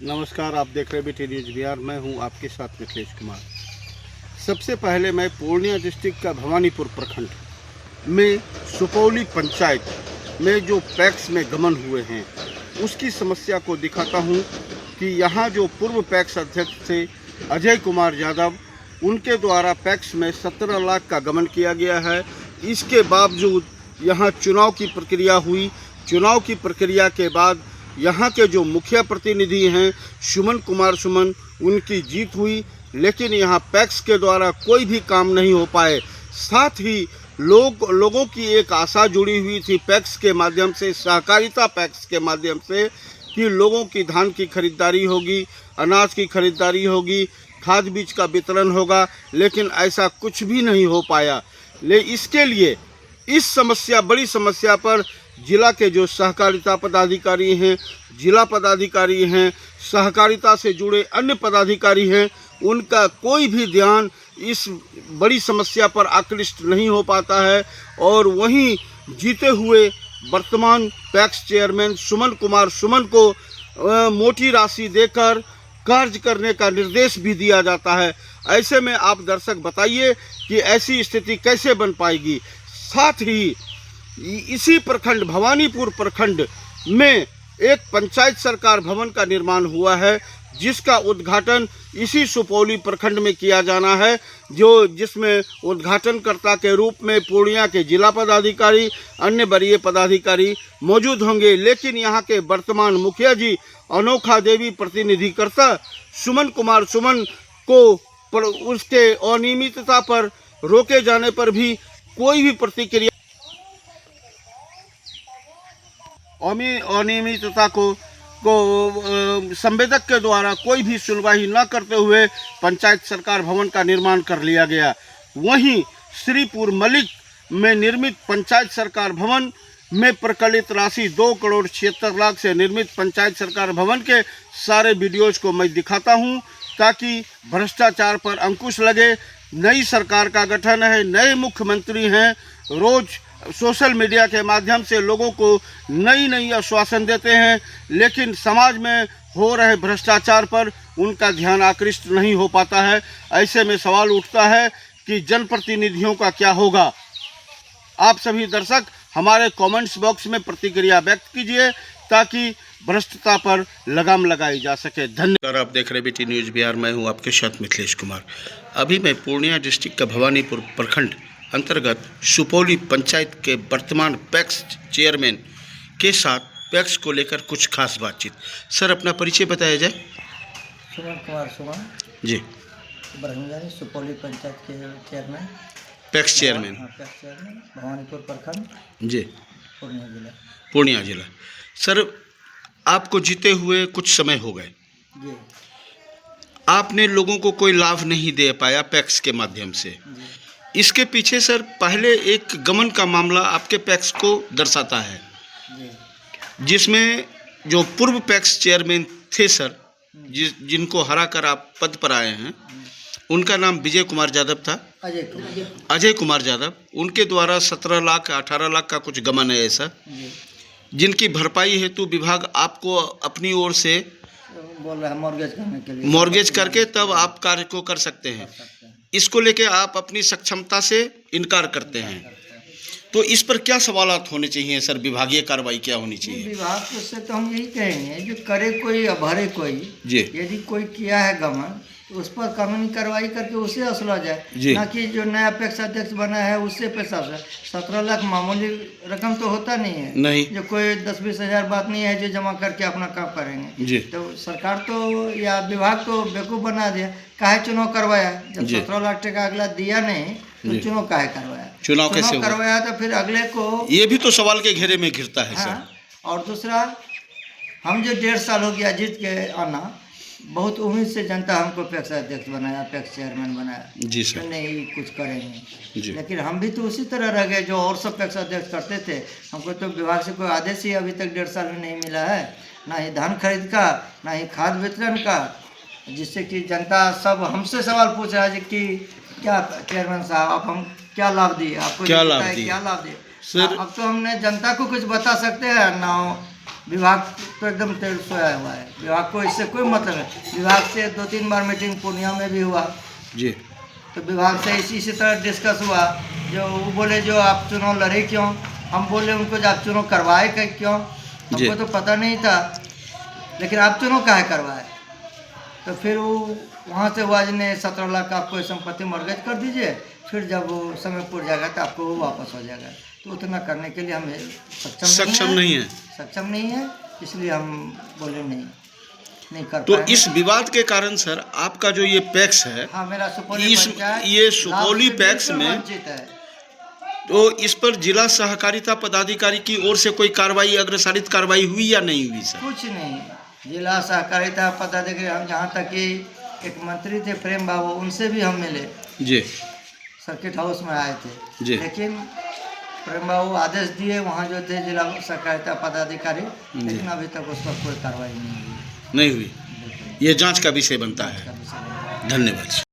नमस्कार, आप देख रहे बीटी न्यूज़ बिहार। मैं हूं आपके साथ मिथिलेश कुमार। सबसे पहले मैं पूर्णिया डिस्ट्रिक्ट का भवानीपुर प्रखंड में सुपौली पंचायत में जो पैक्स में गमन हुए हैं उसकी समस्या को दिखाता हूं कि यहां जो पूर्व पैक्स अध्यक्ष थे अजय कुमार यादव, उनके द्वारा पैक्स में 17 लाख का गमन किया गया है। इसके बावजूद यहां चुनाव की प्रक्रिया हुई। चुनाव की प्रक्रिया के बाद यहाँ के जो मुखिया प्रतिनिधि हैं सुमन कुमार सुमन, उनकी जीत हुई, लेकिन यहाँ पैक्स के द्वारा कोई भी काम नहीं हो पाए। साथ ही लोगों की एक आशा जुड़ी हुई थी पैक्स के माध्यम से, सहकारिता पैक्स के माध्यम से, कि लोगों की धान की खरीदारी होगी, अनाज की खरीदारी होगी, खाद बीज का वितरण होगा, लेकिन ऐसा कुछ भी नहीं हो पाया। इसके लिए इस बड़ी समस्या पर जिला के जो सहकारिता पदाधिकारी हैं, जिला पदाधिकारी हैं, सहकारिता से जुड़े अन्य पदाधिकारी हैं, उनका कोई भी ध्यान इस बड़ी समस्या पर आकृष्ट नहीं हो पाता है। और वहीं जीते हुए वर्तमान पैक्स चेयरमैन सुमन कुमार सुमन को मोटी राशि देकर कार्य करने का निर्देश भी दिया जाता है। ऐसे में आप दर्शक बताइए कि ऐसी स्थिति कैसे बन पाएगी। साथ ही इसी प्रखंड भवानीपुर प्रखंड में एक पंचायत सरकार भवन का निर्माण हुआ है, जिसका उद्घाटन इसी सुपौली प्रखंड में किया जाना है, जिसमें उद्घाटनकर्ता के रूप में पूर्णिया के जिला पदाधिकारी, अन्य वरीय पदाधिकारी मौजूद होंगे। लेकिन यहाँ के वर्तमान मुखिया जी अनोखा देवी प्रतिनिधिकर्ता सुमन कुमार सुमन को उसके अनियमितता पर रोके जाने पर भी कोई भी प्रतिक्रिया, अनियमितता को संवेदक के द्वारा कोई भी सुनवाई न करते हुए पंचायत सरकार भवन का निर्माण कर लिया गया। वहीं श्रीपुर मलिक में निर्मित पंचायत सरकार भवन में प्रकलित राशि 2,76,00,000 से निर्मित पंचायत सरकार भवन के सारे वीडियोज को मैं दिखाता हूं, ताकि भ्रष्टाचार पर अंकुश लगे। नई सरकार का गठन है, नए मुख्यमंत्री हैं, रोज सोशल मीडिया के माध्यम से लोगों को नई आश्वासन देते हैं, लेकिन समाज में हो रहे भ्रष्टाचार पर उनका ध्यान आकृष्ट नहीं हो पाता है। ऐसे में सवाल उठता है कि जनप्रतिनिधियों का क्या होगा। आप सभी दर्शक हमारे कमेंट्स बॉक्स में प्रतिक्रिया व्यक्त कीजिए, ताकि भ्रष्टता पर लगाम लगाई जा सके। धन्यवाद। आप देख रहे बीटी न्यूज़ बिहार। मैं हूं आपके साथ मिथिलेश कुमार। अभी मैं पूर्णिया डिस्ट्रिक्ट का भवानीपुर प्रखंड अंतर्गत सुपौली पंचायत के वर्तमान पैक्स चेयरमैन के साथ पैक्स को लेकर कुछ खास बातचीत। सर, अपना परिचय बताया जाए। सुमन कुमार सुमन जी, ब्रह्मजानी सुपौली पंचायत के chairman, PACS chairman. PACS chairman Bhawanipur प्रखंड, जी, पूर्णिया जिला। सर, आपको जीते हुए कुछ समय हो गए, जी। आपने लोगों को कोई लाभ नहीं दे पाया पैक्स के माध्यम से। इसके पीछे सर पहले एक गमन का मामला आपके पैक्स को दर्शाता है, जिसमें जो पूर्व पैक्स चेयरमैन थे सर, जिनको हरा कर आप पद पर आए हैं, उनका नाम विजय कुमार यादव था, अजय कुमार यादव। उनके द्वारा 17 लाख 18 लाख का कुछ गमन है ऐसा, जिनकी भरपाई हेतु विभाग आपको अपनी ओर से बोल रहा है मॉर्गेज करने के लिए, मॉर्गेज करके तब आप कार्य को कर सकते हैं। इसको लेके आप अपनी सक्षमता से इनकार करते हैं, तो इस पर क्या सवालात होने चाहिए सर? विभागीय कार्रवाई क्या होनी चाहिए? विभाग से तो हम यही कहेंगे, जो करे कोई भरे कोई जी, यदि कोई किया है गमन तो उस पर कानूनी कार्रवाई करके उससे असला जाए, ना कि जो नया पैक्स अध्यक्ष बना है उससे पैसा। 17 लाख मामूली रकम तो होता नहीं है, नहीं। जो कोई 10-20 हज़ार बात नहीं है जो जमा करके अपना काम करेंगे जी। तो सरकार तो या विभाग तो बेवकूफ़ बना दिया। काहे चुनाव करवाया? जब 17 लाख टका अगला दिया नहीं तो चुनाव काहे करवाया? चुनाव कैसे करवाया? तो फिर अगले को ये भी तो सवाल के घेरे में घिरता है सर। और दूसरा, हम जो 1.5 साल हो गया जीत के आना, बहुत उम्मीद से जनता हमको पैक्स अध्यक्ष बनाया, पैक्स चेयरमैन बनाया जी सर, तो नहीं कुछ करेंगे जी। लेकिन हम भी तो उसी तरह रह गए जो और सब पैक्स अध्यक्ष करते थे। हमको तो विभाग से कोई आदेश ही अभी तक 1.5 साल में नहीं मिला है, ना ही धान खरीद का, ना ही खाद वितरण का, जिससे कि जनता सब हमसे सवाल पूछ रहा है कि क्या चेयरमैन साहब आप हम क्या लाभ दिए, आपको क्या लाभ दिए सर? अब तो हमने जनता को कुछ बता सकते हैं ना, विभाग तो एकदम तेल सोया हुआ है। विभाग को इससे कोई मतलब नहीं। विभाग से 2-3 बार मीटिंग पूर्णिया में भी हुआ जी। तो विभाग से इसी तरह डिस्कस हुआ। जो वो बोले जो आप चुनाव लड़े क्यों, हम बोले उनको जो आप चुनाव करवाए क्यों, हमको तो पता नहीं था, लेकिन आप चुनाव काहे करवाए। तो फिर वो वहाँ से हुआ ने 17 लाख आपको संपत्ति मॉर्गेज कर दीजिए, फिर जब वो समय पूर जाएगा तो आपको वो वापस हो जाएगा। तो उतना करने के लिए हमें सक्षम नहीं है, इसलिए हम बोले नहीं कर तो पाएंगे। इस विवाद के कारण सर आपका जो ये पैक्स है, हाँ, मेरा सुपौली पंचायत ये सुपौली पैक्स में वंचित है। तो इस पर जिला सहकारिता पदाधिकारी की ओर से कोई कार्रवाई, अग्रसारित कार्रवाई हुई या नहीं हुई सर? कुछ नहीं। जिला सहकारिता पदाधिकारी, हम जहाँ तक कि एक मंत्री थे प्रेम बाबू, उनसे भी हम मिले जी, सर्किट हाउस में आए थे जी। लेकिन प्रेम बाबू आदेश दिए वहाँ जो थे जिला सहकारिता पदाधिकारी, लेकिन अभी तक उस पर कोई कार्रवाई नहीं हुई। ये जांच का विषय बनता है। धन्यवाद।